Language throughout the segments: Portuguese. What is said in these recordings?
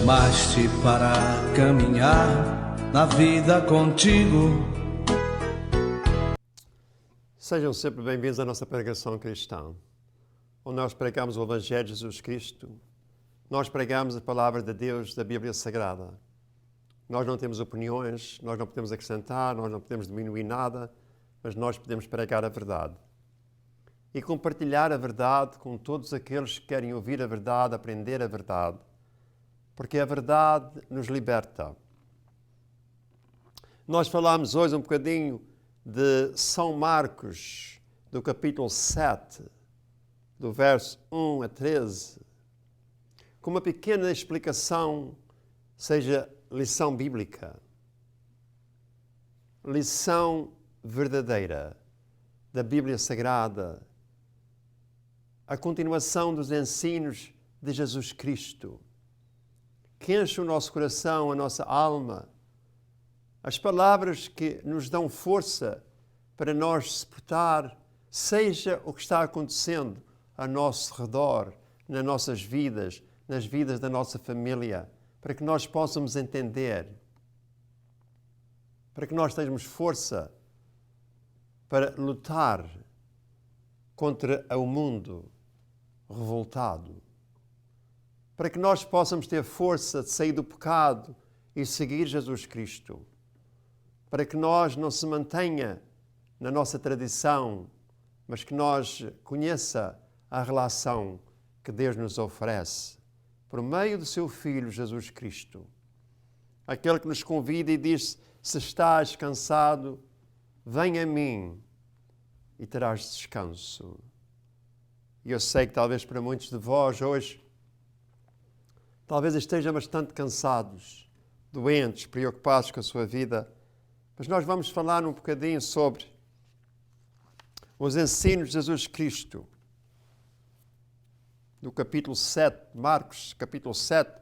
chamaste para caminhar na vida contigo. Sejam sempre bem-vindos à nossa pregação cristã, onde nós pregamos o Evangelho de Jesus Cristo. Nós pregamos a palavra de Deus da Bíblia Sagrada. Nós não temos opiniões, nós não podemos acrescentar, nós não podemos diminuir nada, mas nós podemos pregar a verdade. E compartilhar a verdade com todos aqueles que querem ouvir a verdade, aprender a verdade, porque a verdade nos liberta. Nós falamos hoje um bocadinho de São Marcos, do capítulo 7, do verso 1 a 13, com uma pequena explicação, seja lição bíblica, lição verdadeira da Bíblia Sagrada, a continuação dos ensinos de Jesus Cristo, que enche o nosso coração, a nossa alma, as palavras que nos dão força para nós suportar, seja o que está acontecendo ao nosso redor, nas nossas vidas, nas vidas da nossa família, para que nós possamos entender, para que nós tenhamos força para lutar contra o mundo revoltado, para que nós possamos ter força de sair do pecado e seguir Jesus Cristo, para que nós não se mantenha na nossa tradição, mas que nós conheça a relação que Deus nos oferece por meio do seu Filho Jesus Cristo. Aquele que nos convida e diz: se estás cansado, vem a mim e terás descanso. E eu sei que talvez para muitos de vós hoje, talvez estejam bastante cansados, doentes, preocupados com a sua vida, mas nós vamos falar um bocadinho sobre os ensinos de Jesus Cristo, do capítulo 7, Marcos, capítulo 7,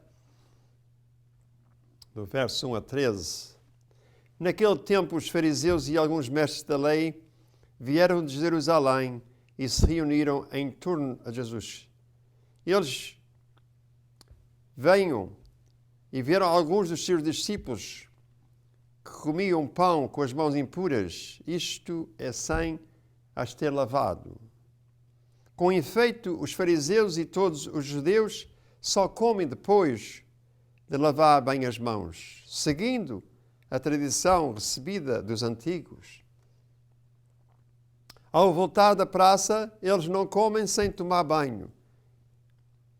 do verso 1 a 13. Naquele tempo, os fariseus e alguns mestres da lei vieram de Jerusalém e se reuniram em torno a Jesus. Eles veio e viram alguns dos seus discípulos que comiam pão com as mãos impuras, isto é, sem as ter lavado. Com efeito, os fariseus e todos os judeus só comem depois de lavar bem as mãos, seguindo a tradição recebida dos antigos. Ao voltar da praça, eles não comem sem tomar banho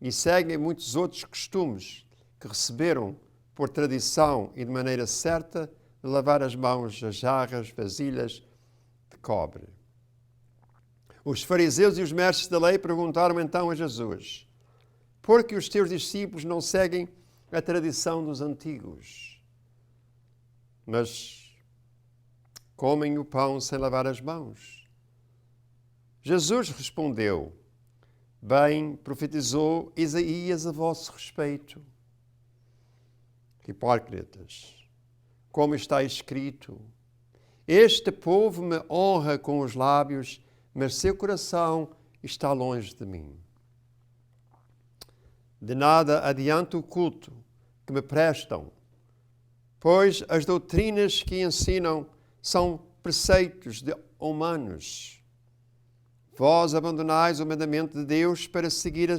e seguem muitos outros costumes que receberam por tradição e de maneira certa de lavar as mãos, as jarras, vasilhas de cobre. Os fariseus e os mestres da lei perguntaram então a Jesus: por que os teus discípulos não seguem a tradição dos antigos, mas comem o pão sem lavar as mãos? Jesus respondeu: bem profetizou Isaías a vosso respeito. Hipócritas, como está escrito: este povo me honra com os lábios, mas seu coração está longe de mim. De nada adianta o culto que me prestam, pois as doutrinas que ensinam são preceitos de humanos. Vós abandonais o mandamento de Deus para seguir a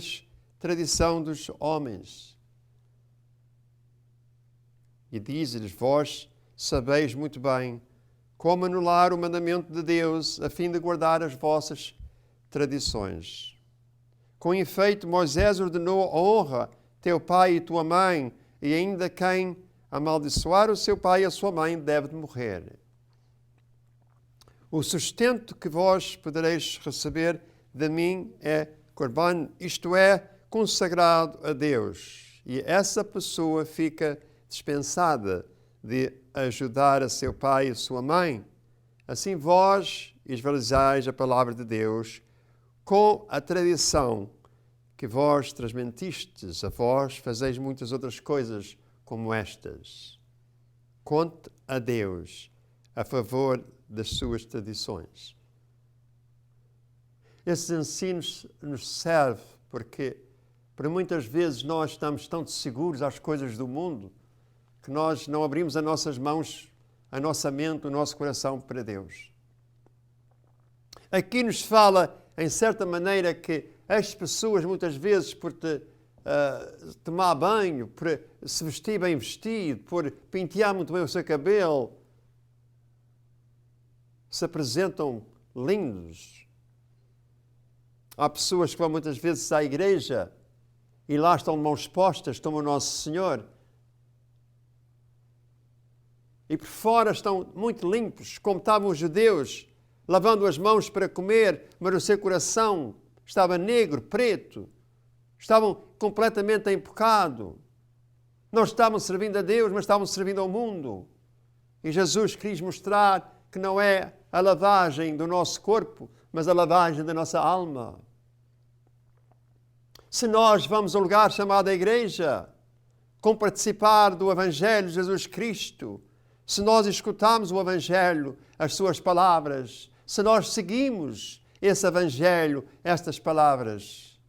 tradição dos homens. E diz-lhes: vós sabeis muito bem como anular o mandamento de Deus a fim de guardar as vossas tradições. Com efeito, Moisés ordenou a honra teu pai e tua mãe, e ainda quem amaldiçoar o seu pai e a sua mãe deve de morrer. O sustento que vós podereis receber de mim é corban, isto é, consagrado a Deus. E essa pessoa fica dispensada de ajudar a seu pai e a sua mãe. Assim vós esvaziais a palavra de Deus com a tradição que vós transmitistes a vós, fazeis muitas outras coisas como estas. Conte a Deus a favor das suas tradições. Esses ensinos nos servem Porque muitas vezes nós estamos tão seguros às coisas do mundo que nós não abrimos as nossas mãos, a nossa mente, o nosso coração para Deus. Aqui nos fala, em certa maneira, que as pessoas muitas vezes por tomar banho, por se vestir bem vestido, por pentear muito bem o seu cabelo, se apresentam lindos. Há pessoas que vão muitas vezes à igreja e lá estão de mãos postas, como o Nosso Senhor. E por fora estão muito limpos, como estavam os judeus, lavando as mãos para comer, mas o seu coração estava negro, preto. Estavam completamente em pecado. Não estavam servindo a Deus, mas estavam servindo ao mundo. E Jesus quis mostrar que não é a lavagem do nosso corpo, mas a lavagem da nossa alma. Se nós vamos a um lugar chamado a igreja, com participar do Evangelho de Jesus Cristo, se nós escutamos o Evangelho, as suas palavras, se nós seguimos esse Evangelho, estas palavras,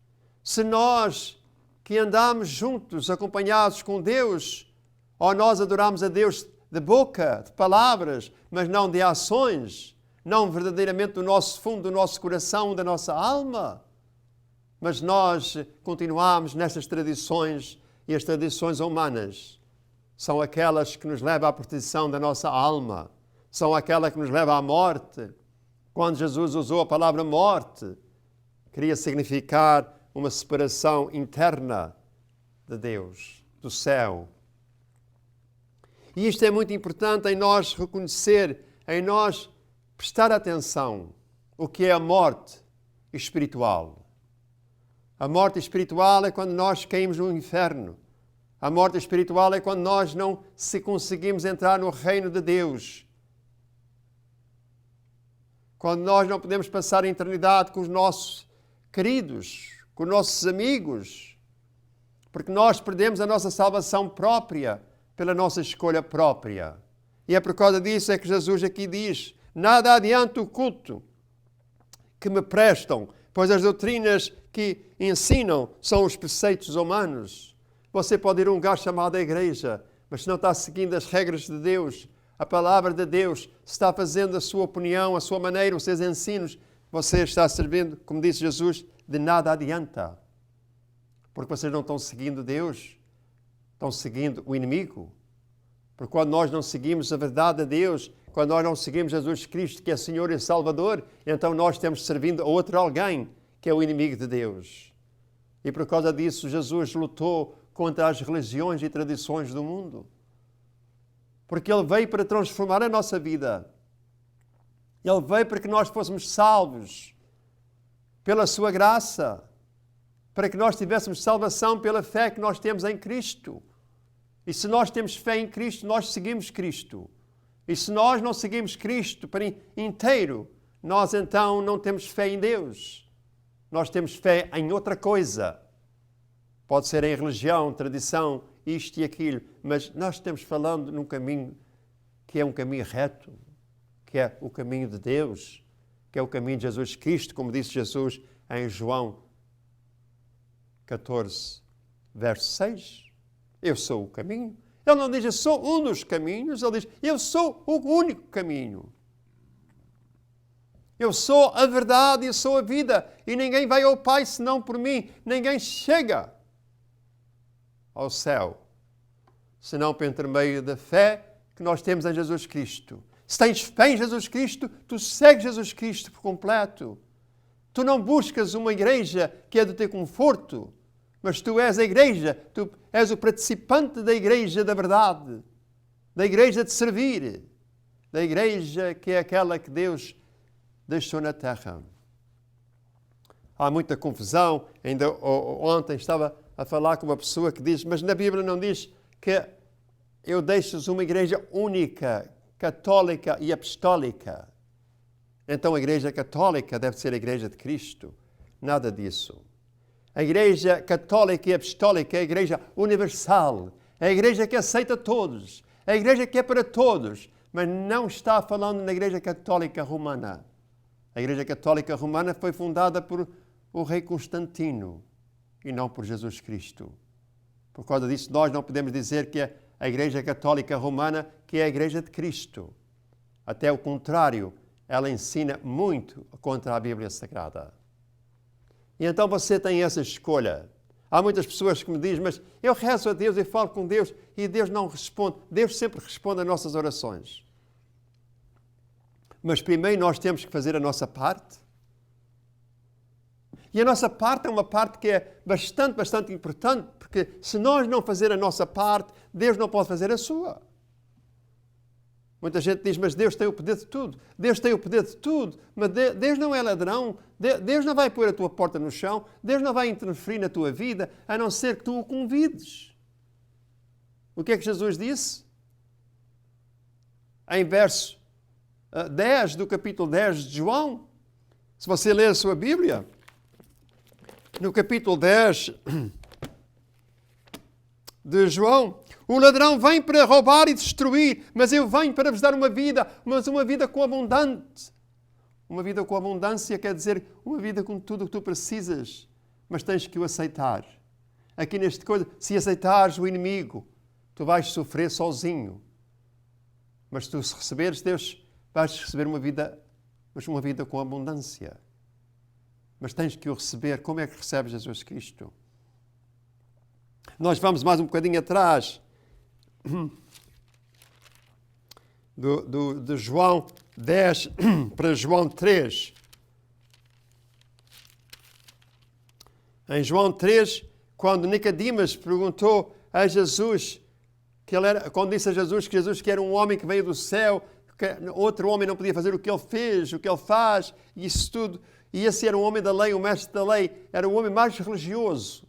se nós que andamos juntos, acompanhados com Deus, ou nós adoramos a Deus de boca, de palavras, mas não de ações, não verdadeiramente do nosso fundo, do nosso coração, da nossa alma, mas nós continuamos nestas tradições, e as tradições humanas são aquelas que nos levam à perdição da nossa alma, são aquelas que nos levam à morte. Quando Jesus usou a palavra morte, queria significar uma separação interna de Deus, do céu. E isto é muito importante em nós reconhecer, em nós prestar atenção o que é a morte espiritual. A morte espiritual é quando nós caímos no inferno. A morte espiritual é quando nós não conseguimos entrar no reino de Deus. Quando nós não podemos passar a eternidade com os nossos queridos, com os nossos amigos, porque nós perdemos a nossa salvação própria pela nossa escolha própria. E é por causa disso é que Jesus aqui diz: nada adianta o culto que me prestam, pois as doutrinas que ensinam são os preceitos humanos. Você pode ir a um lugar chamado a igreja, mas se não está seguindo as regras de Deus, a palavra de Deus, se está fazendo a sua opinião, a sua maneira, os seus ensinos, você está servindo, como disse Jesus, de nada adianta. Porque vocês não estão seguindo Deus, estão seguindo o inimigo. Porque quando nós não seguimos a verdade de Deus, quando nós não seguimos Jesus Cristo, que é Senhor e Salvador, então nós estamos servindo a outro alguém, que é o inimigo de Deus. E por causa disso, Jesus lutou contra as religiões e tradições do mundo. Porque Ele veio para transformar a nossa vida. Ele veio para que nós fôssemos salvos pela sua graça, para que nós tivéssemos salvação pela fé que nós temos em Cristo. E se nós temos fé em Cristo, nós seguimos Cristo. E se nós não seguimos Cristo para inteiro, nós então não temos fé em Deus. Nós temos fé em outra coisa. Pode ser em religião, tradição, isto e aquilo, mas nós estamos falando num caminho que é um caminho reto, que é o caminho de Deus, que é o caminho de Jesus Cristo, como disse Jesus em João 14, verso 6. Eu sou o caminho. Ele não diz, eu sou um dos caminhos, ele diz, eu sou o único caminho. Eu sou a verdade, eu sou a vida, e ninguém vai ao Pai senão por mim. Ninguém chega ao céu senão por intermédio da fé que nós temos em Jesus Cristo. Se tens fé em Jesus Cristo, tu segues Jesus Cristo por completo. Tu não buscas uma igreja que é do teu conforto, mas tu és a igreja, tu és o participante da igreja da verdade, da igreja de servir, da igreja que é aquela que Deus deixou na terra. Há muita confusão. Ainda ontem estava a falar com uma pessoa que diz, mas na Bíblia não diz que eu deixo-vos uma igreja única, católica e apostólica. Então a igreja católica deve ser a igreja de Cristo. Nada disso. A igreja católica e apostólica é a igreja universal. É a igreja que aceita todos. É a igreja que é para todos. Mas não está falando na igreja católica romana. A igreja católica romana foi fundada por o rei Constantino. e não por Jesus Cristo. Por causa disso, nós não podemos dizer que a Igreja Católica Romana que é a Igreja de Cristo. Até o contrário, ela ensina muito contra a Bíblia Sagrada. E então você tem essa escolha. Há muitas pessoas que me dizem, mas eu rezo a Deus e falo com Deus e Deus não responde. Deus sempre responde às nossas orações. Mas primeiro nós temos que fazer a nossa parte. E a nossa parte é uma parte que é bastante importante, porque se nós não fazermos a nossa parte, Deus não pode fazer a sua. Muita gente diz, mas Deus tem o poder de tudo. Deus tem o poder de tudo. Mas Deus não é ladrão. Deus não vai pôr a tua porta no chão. Deus não vai interferir na tua vida, a não ser que tu o convides. O que é que Jesus disse? Em verso 10 do capítulo 10 de João, se você ler a sua Bíblia, no capítulo 10 de João, o ladrão vem para roubar e destruir, mas eu venho para vos dar uma vida, mas uma vida com abundante. Uma vida com abundância quer dizer uma vida com tudo o que tu precisas, mas tens que o aceitar. Aqui neste coisa, se aceitares o inimigo, tu vais sofrer sozinho. Mas se tu receberes Deus, vais receber uma vida, mas uma vida com abundância. Mas tens que o receber. Como é que recebes Jesus Cristo? Nós vamos mais um bocadinho atrás de João 10 para João 3. Em João 3, quando Nicodemos perguntou a Jesus, quando disse a Jesus que era um homem que veio do céu, que outro homem não podia fazer o que ele fez, o que ele faz, e isso tudo. E esse era um homem da lei, um mestre da lei, era o homem mais religioso,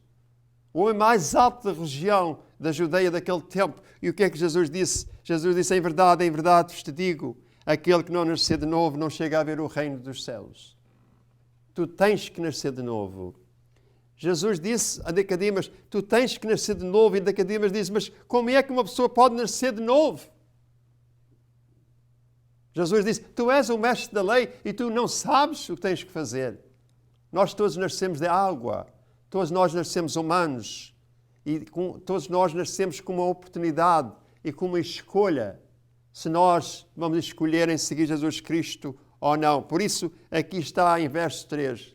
o homem mais alto da religião da Judeia daquele tempo. E o que é que Jesus disse? Jesus disse, em verdade vos te digo, aquele que não nascer de novo não chega a ver o reino dos céus. Tu tens que nascer de novo. Jesus disse a Nicodemos, tu tens que nascer de novo. E Nicodemos disse, mas como é que uma pessoa pode nascer de novo? Jesus disse, tu és o mestre da lei e tu não sabes o que tens que fazer. Nós todos nascemos de água. Todos nós nascemos humanos. E todos nós nascemos com uma oportunidade e com uma escolha. Se nós vamos escolher em seguir Jesus Cristo ou não. Por isso, aqui está em verso 3.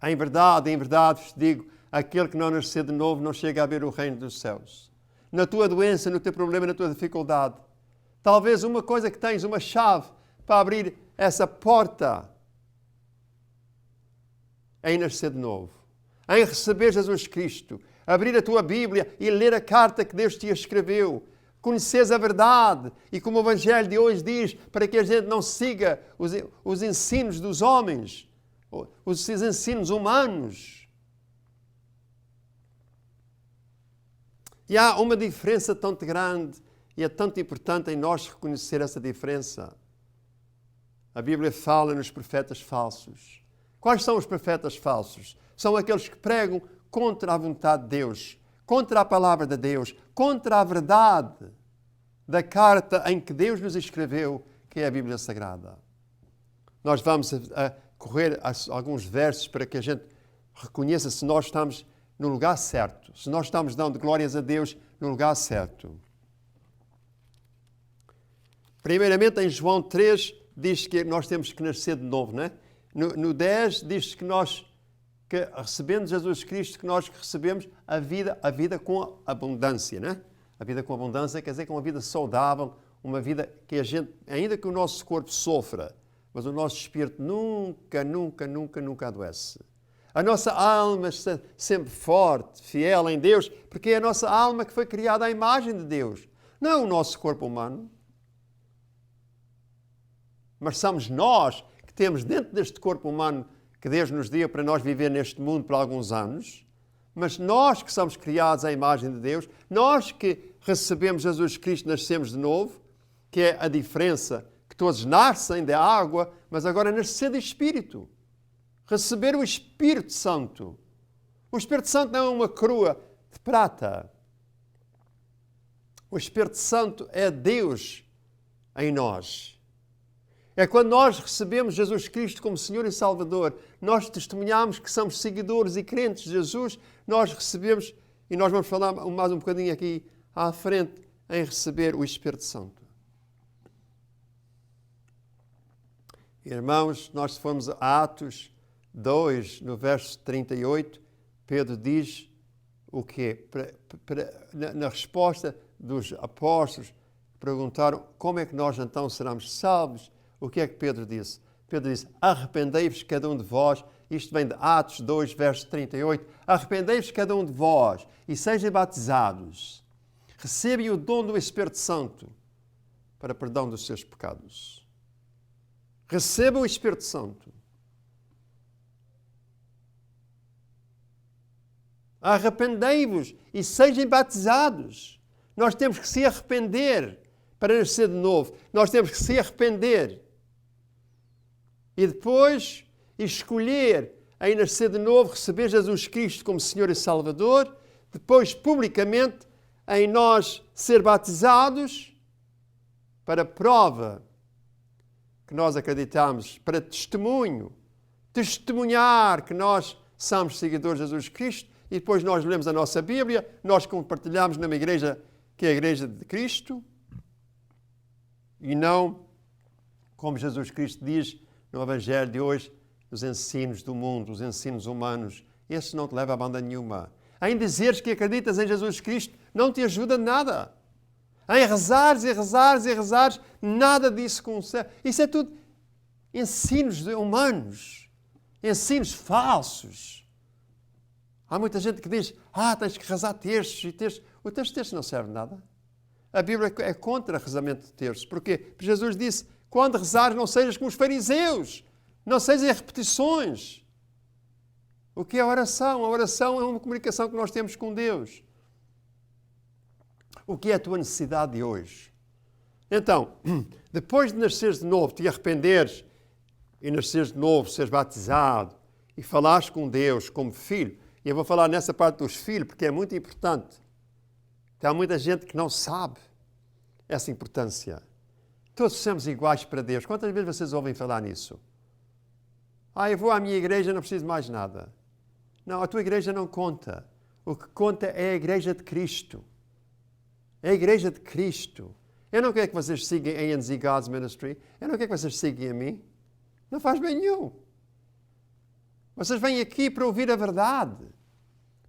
Em verdade vos digo, aquele que não nascer de novo não chega a ver o reino dos céus. Na tua doença, no teu problema, na tua dificuldade, talvez uma coisa que tens, uma chave para abrir essa porta, é em nascer de novo. Em receber Jesus Cristo, abrir a tua Bíblia e ler a carta que Deus te escreveu. Conheceres a verdade e como o Evangelho de hoje diz, para que a gente não siga os ensinos dos homens, os ensinos humanos. E há uma diferença tão grande e é tanto importante em nós reconhecer essa diferença. A Bíblia fala nos profetas falsos. Quais são os profetas falsos? São aqueles que pregam contra a vontade de Deus, contra a palavra de Deus, contra a verdade da carta em que Deus nos escreveu, que é a Bíblia Sagrada. Nós vamos correr alguns versos para que a gente reconheça se nós estamos no lugar certo, se nós estamos dando glórias a Deus no lugar certo. Primeiramente, em João 3, diz que nós temos que nascer de novo, não é? No 10, diz que nós, que recebendo Jesus Cristo, que nós recebemos a vida com abundância, não é? A vida com abundância quer dizer que é uma vida saudável, uma vida que a gente, ainda que o nosso corpo sofra, mas o nosso espírito nunca adoece. A nossa alma está sempre forte, fiel em Deus, porque é a nossa alma que foi criada à imagem de Deus, não é o nosso corpo humano. Mas somos nós que temos dentro deste corpo humano que Deus nos deu para nós viver neste mundo por alguns anos, mas nós que somos criados à imagem de Deus, nós que recebemos Jesus Cristo, nascemos de novo, que é a diferença, que todos nascem da água, mas agora nascer de Espírito. Receber o Espírito Santo. O Espírito Santo não é uma coroa de prata. O Espírito Santo é Deus em nós. É quando nós recebemos Jesus Cristo como Senhor e Salvador, nós testemunhamos que somos seguidores e crentes de Jesus, nós recebemos, e nós vamos falar mais um bocadinho aqui à frente, em receber o Espírito Santo. Irmãos, nós formos a Atos 2, no verso 38, Pedro diz o quê? Na resposta dos apóstolos, perguntaram como é que nós então seremos salvos. O que é que Pedro disse? Pedro disse, arrependei-vos cada um de vós, isto vem de Atos 2, verso 38, arrependei-vos cada um de vós e sejam batizados, recebem o dom do Espírito Santo para perdão dos seus pecados. Recebam o Espírito Santo. Arrependei-vos e sejam batizados. Nós temos que se arrepender para nascer de novo. Nós temos que se arrepender. E depois escolher em nascer de novo, receber Jesus Cristo como Senhor e Salvador. Depois, publicamente, em nós ser batizados para prova que nós acreditamos, para testemunho, testemunhar que nós somos seguidores de Jesus Cristo, e depois nós lemos a nossa Bíblia, nós compartilhamos numa igreja que é a Igreja de Cristo, e não, como Jesus Cristo diz no Evangelho de hoje, os ensinos do mundo, os ensinos humanos. Esses não te levam a banda nenhuma. Em dizeres que acreditas em Jesus Cristo, não te ajuda nada. Em rezares e rezares e rezares, nada disso consegue. Isso é tudo ensinos humanos, ensinos falsos. Há muita gente que diz, tens que rezar terços e terços. O terço não serve de nada. A Bíblia é contra o rezamento de terços. Porquê? Porque Jesus disse, quando rezares não sejas como os fariseus, não sejas em repetições. O que é a oração? A oração é uma comunicação que nós temos com Deus. O que é a tua necessidade de hoje? Então, depois de nasceres de novo, te arrependeres e nasceres de novo, seres batizado e falares com Deus como filho, e eu vou falar nessa parte dos filhos porque é muito importante. Há muita gente que não sabe essa importância. Todos somos iguais para Deus. Quantas vezes vocês ouvem falar nisso? Eu vou à minha igreja, não preciso mais nada. Não, a tua igreja não conta. O que conta é a igreja de Cristo. É a igreja de Cristo. Eu não quero que vocês sigam a A&Z God's Ministry. Eu não quero que vocês sigam a mim. Não faz bem nenhum. Vocês vêm aqui para ouvir a verdade.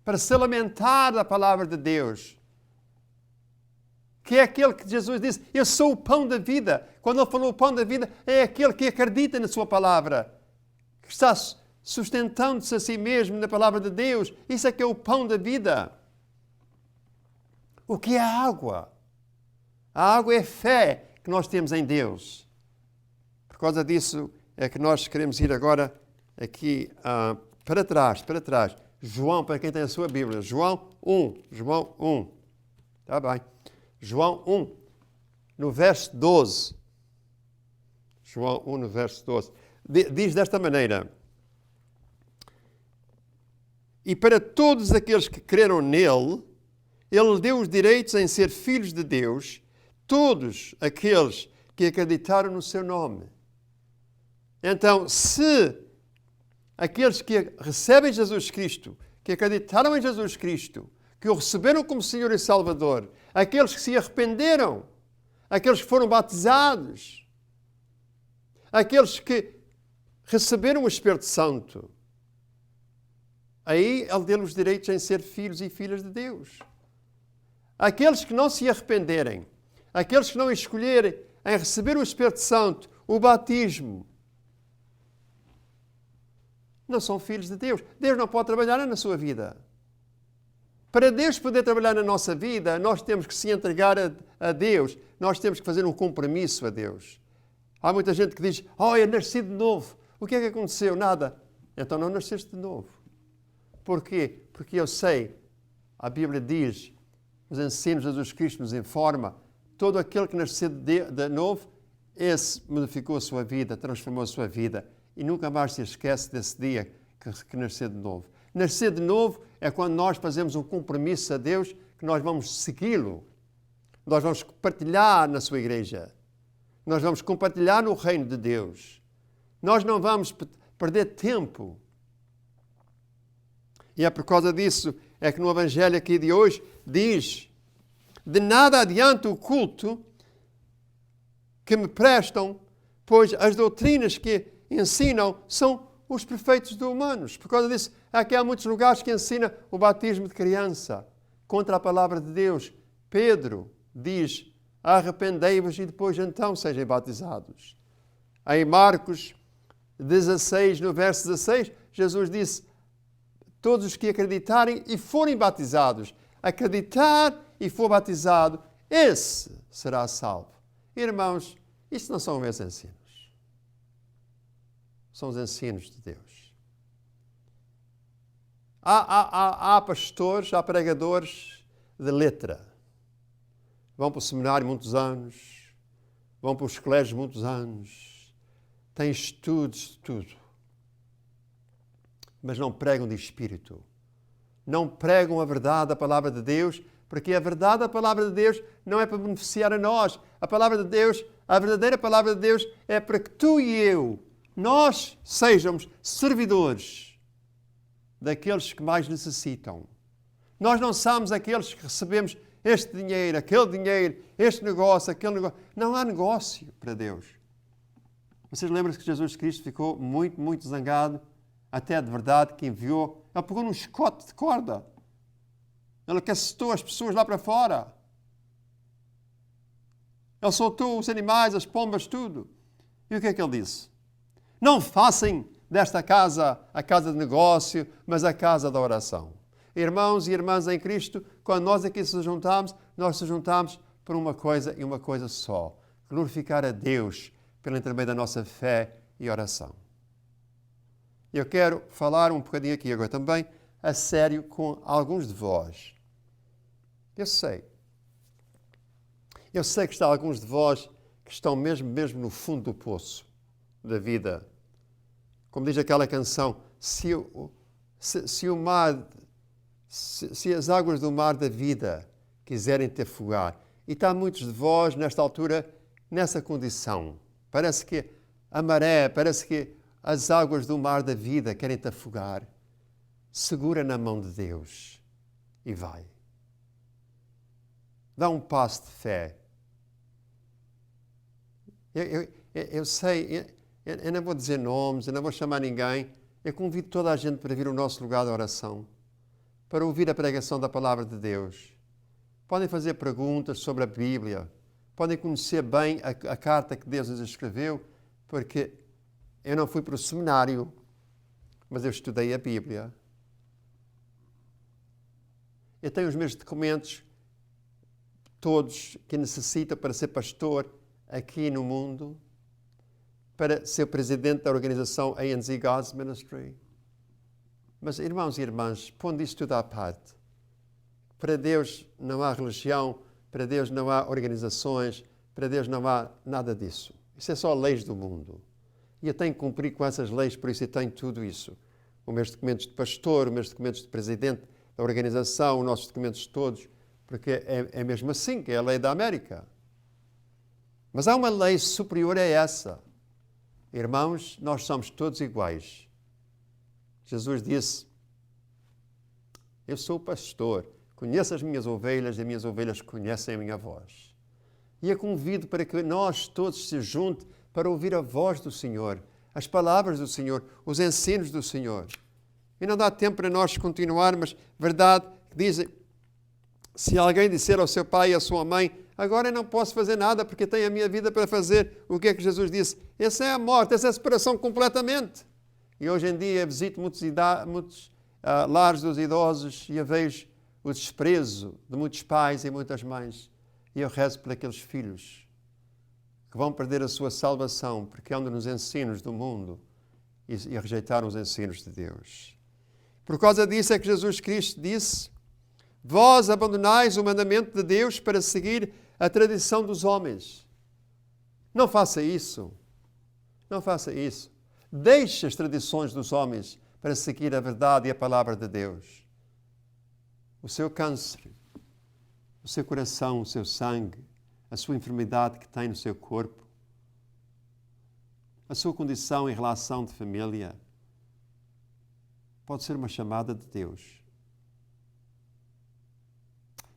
Para se lamentar da palavra de Deus. Que é aquele que Jesus disse, eu sou o pão da vida. Quando ele falou o pão da vida, é aquele que acredita na sua palavra. Que está sustentando-se a si mesmo na palavra de Deus. Isso é que é o pão da vida. O que é a água? A água é a fé que nós temos em Deus. Por causa disso é que nós queremos ir agora aqui para trás. João, para quem tem a sua Bíblia. João 1. Está bem. João 1, no verso 12. João 1, no verso 12. Diz desta maneira. E para todos aqueles que creram nele, ele deu os direitos em ser filhos de Deus, todos aqueles que acreditaram no seu nome. Então, se aqueles que recebem Jesus Cristo, que acreditaram em Jesus Cristo, que o receberam como Senhor e Salvador, aqueles que se arrependeram, aqueles que foram batizados, aqueles que receberam o Espírito Santo, aí ele deu os direitos em ser filhos e filhas de Deus. Aqueles que não se arrependerem, aqueles que não escolherem em receber o Espírito Santo, o batismo, não são filhos de Deus. Deus não pode trabalhar na sua vida. Para Deus poder trabalhar na nossa vida, nós temos que se entregar a Deus. Nós temos que fazer um compromisso a Deus. Há muita gente que diz, eu nasci de novo. O que é que aconteceu? Nada. Então não nasceste de novo. Porquê? Porque eu sei, a Bíblia diz, os ensinos de Jesus Cristo nos informa, todo aquele que nasceu de novo, esse modificou a sua vida, transformou a sua vida. E nunca mais se esquece desse dia que nasceu de novo. Nascer de novo é quando nós fazemos um compromisso a Deus que nós vamos segui-lo. Nós vamos partilhar na sua igreja. Nós vamos compartilhar no reino de Deus. Nós não vamos perder tempo. E é por causa disso é que no Evangelho aqui de hoje diz: de nada adianta o culto que me prestam, pois as doutrinas que ensinam são os preceitos humanos. Por causa disso, aqui há muitos lugares que ensinam o batismo de criança contra a palavra de Deus. Pedro diz: arrependei-vos e depois então sejam batizados. Em Marcos 16, no verso 16, Jesus disse: todos os que acreditarem e forem batizados, acreditar e for batizado, esse será salvo. Irmãos, isto não são meus ensinos. São os ensinos de Deus. Há pastores, há pregadores de letra. Vão para o seminário muitos anos, vão para os colégios muitos anos, têm estudos de tudo, mas não pregam de espírito. Não pregam a verdade, a palavra de Deus, porque a verdade, a palavra de Deus, não é para beneficiar a nós. A palavra de Deus, a verdadeira palavra de Deus, é para que tu e eu, nós sejamos servidores daqueles que mais necessitam. Nós não somos aqueles que recebemos este dinheiro, aquele dinheiro, este negócio, aquele negócio. Não há negócio para Deus. Vocês lembram-se que Jesus Cristo ficou muito, muito zangado, até de verdade, que enviou. Ele pegou num chicote de corda. Ele cacetou as pessoas lá para fora. Ele soltou os animais, as pombas, tudo. E o que é que ele disse? Não façam desta casa a casa de negócio, mas a casa da oração. Irmãos e irmãs em Cristo, quando nós aqui se juntamos, nós se juntamos por uma coisa e uma coisa só: glorificar a Deus pelo intermédio da nossa fé e oração. Eu quero falar um bocadinho aqui agora também a sério com alguns de vós. Eu sei que está alguns de vós que estão mesmo no fundo do poço da vida. Como diz aquela canção: se as águas do mar da vida quiserem te afogar. E está muitos de vós, nesta altura, nessa condição. Parece que a maré, parece que as águas do mar da vida querem te afogar. Segura na mão de Deus e vai. Dá um passo de fé. Eu sei, eu não vou dizer nomes, eu não vou chamar ninguém. Eu convido toda a gente para vir ao nosso lugar de oração, para ouvir a pregação da palavra de Deus. Podem fazer perguntas sobre a Bíblia, podem conhecer bem a carta que Deus nos escreveu, porque eu não fui para o seminário, mas eu estudei a Bíblia. Eu tenho os meus documentos, todos que necessito para ser pastor aqui no mundo, para ser presidente da organização A&Z God's Ministry. Mas, irmãos e irmãs, pondo isto tudo à parte, para Deus não há religião, para Deus não há organizações, para Deus não há nada disso. Isso é só leis do mundo. E eu tenho que cumprir com essas leis, por isso eu tenho tudo isso. Os meus documentos de pastor, os meus documentos de presidente da organização, os nossos documentos todos, porque é mesmo assim, que é a lei da América. Mas há uma lei superior a essa. Irmãos, nós somos todos iguais. Jesus disse: eu sou o pastor, conheço as minhas ovelhas e as minhas ovelhas conhecem a minha voz. E eu convido para que nós todos se juntem para ouvir a voz do Senhor, as palavras do Senhor, os ensinos do Senhor. E não dá tempo para nós continuar, mas verdade que dizem: se alguém disser ao seu pai e à sua mãe, agora eu não posso fazer nada porque tenho a minha vida para fazer, o que é que Jesus disse? Essa é a morte, essa é a separação completamente. E hoje em dia eu visito muitos lares dos idosos e eu vejo o desprezo de muitos pais e muitas mães. E eu rezo por aqueles filhos que vão perder a sua salvação porque andam nos ensinos do mundo e rejeitaram os ensinos de Deus. Por causa disso é que Jesus Cristo disse: vós abandonais o mandamento de Deus para seguir a tradição dos homens. Não faça isso. Não faça isso. Deixe as tradições dos homens para seguir a verdade e a palavra de Deus. O seu câncer, o seu coração, o seu sangue, a sua enfermidade que tem no seu corpo, a sua condição em relação de família, pode ser uma chamada de Deus.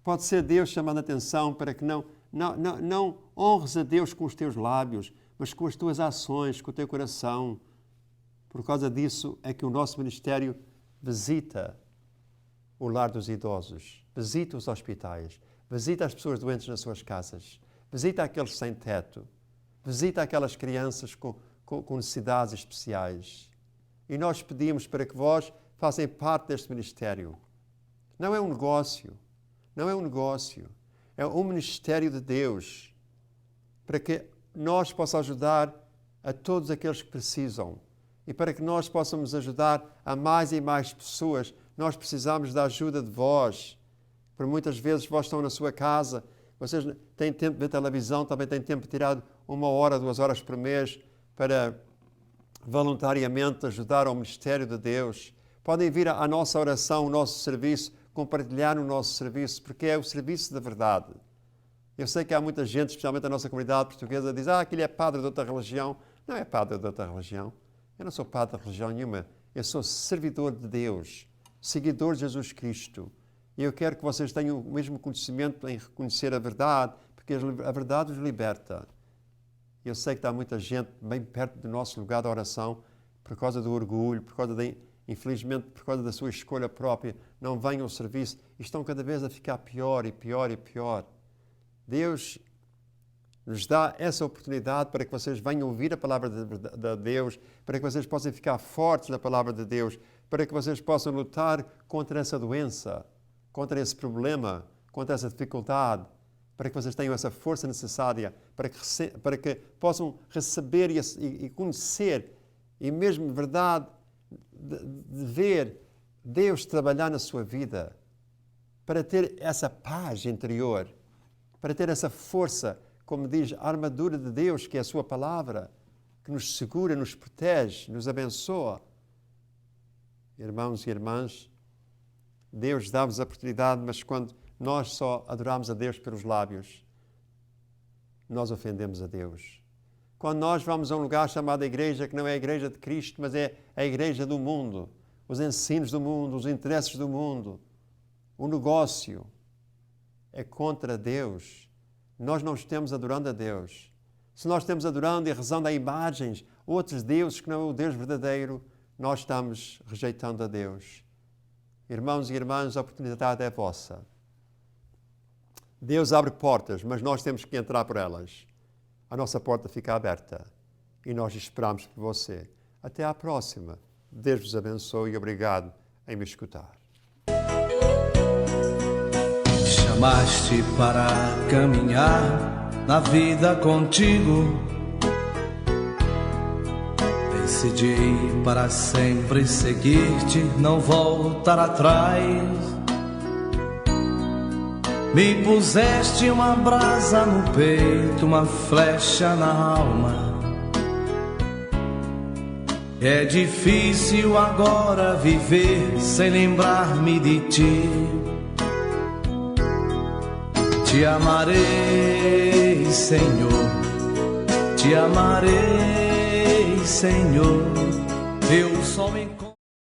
Pode ser Deus chamando a atenção para que não honres a Deus com os teus lábios, mas com as tuas ações, com o teu coração. Por causa disso é que o nosso ministério visita o lar dos idosos, visita os hospitais, visita as pessoas doentes nas suas casas, visita aqueles sem teto, visita aquelas crianças com necessidades especiais. E nós pedimos para que vós façam parte deste ministério. Não é um negócio, não é um negócio, é um ministério de Deus, para que nós possamos ajudar a todos aqueles que precisam. E para que nós possamos ajudar a mais e mais pessoas, nós precisamos da ajuda de vós. Por muitas vezes vós estão na sua casa, vocês têm tempo de ver televisão, também têm tempo de tirar 1 hora, 2 horas por mês para voluntariamente ajudar ao ministério de Deus. Podem vir à nossa oração, ao nosso serviço, compartilhar no nosso serviço, porque é o serviço da verdade. Eu sei que há muita gente, especialmente a nossa comunidade portuguesa, diz: aquele é padre de outra religião. Não é padre de outra religião. Eu não sou padre de religião nenhuma. Eu sou servidor de Deus, seguidor de Jesus Cristo. E eu quero que vocês tenham o mesmo conhecimento em reconhecer a verdade, porque a verdade os liberta. Eu sei que há muita gente bem perto do nosso lugar de oração, por causa do orgulho, infelizmente, por causa da sua escolha própria, não vêm ao serviço e estão cada vez a ficar pior e pior e pior. Deus nos dá essa oportunidade para que vocês venham ouvir a palavra de Deus, para que vocês possam ficar fortes na palavra de Deus, para que vocês possam lutar contra essa doença, contra esse problema, contra essa dificuldade, para que vocês tenham essa força necessária, para que possam receber e conhecer, e mesmo verdade, de ver Deus trabalhar na sua vida, para ter essa paz interior, para ter essa força, como diz, a armadura de Deus, que é a sua palavra, que nos segura, nos protege, nos abençoa. Irmãos e irmãs, Deus dá-vos a oportunidade, mas quando nós só adoramos a Deus pelos lábios, nós ofendemos a Deus. Quando nós vamos a um lugar chamado igreja, que não é a igreja de Cristo, mas é a igreja do mundo, os ensinos do mundo, os interesses do mundo, o negócio, é contra Deus. Nós não estamos adorando a Deus. Se nós estamos adorando e rezando a imagens, outros deuses que não é o Deus verdadeiro, nós estamos rejeitando a Deus. Irmãos e irmãs, a oportunidade é vossa. Deus abre portas, mas nós temos que entrar por elas. A nossa porta fica aberta e nós esperamos por você. Até à próxima. Deus vos abençoe e obrigado em me escutar. Chamaste para caminhar na vida contigo. Decidi para sempre seguir-te, não voltar atrás. Me puseste uma brasa no peito, uma flecha na alma. É difícil agora viver sem lembrar-me de ti. Te amarei, Senhor, te amarei, Senhor. Eu só me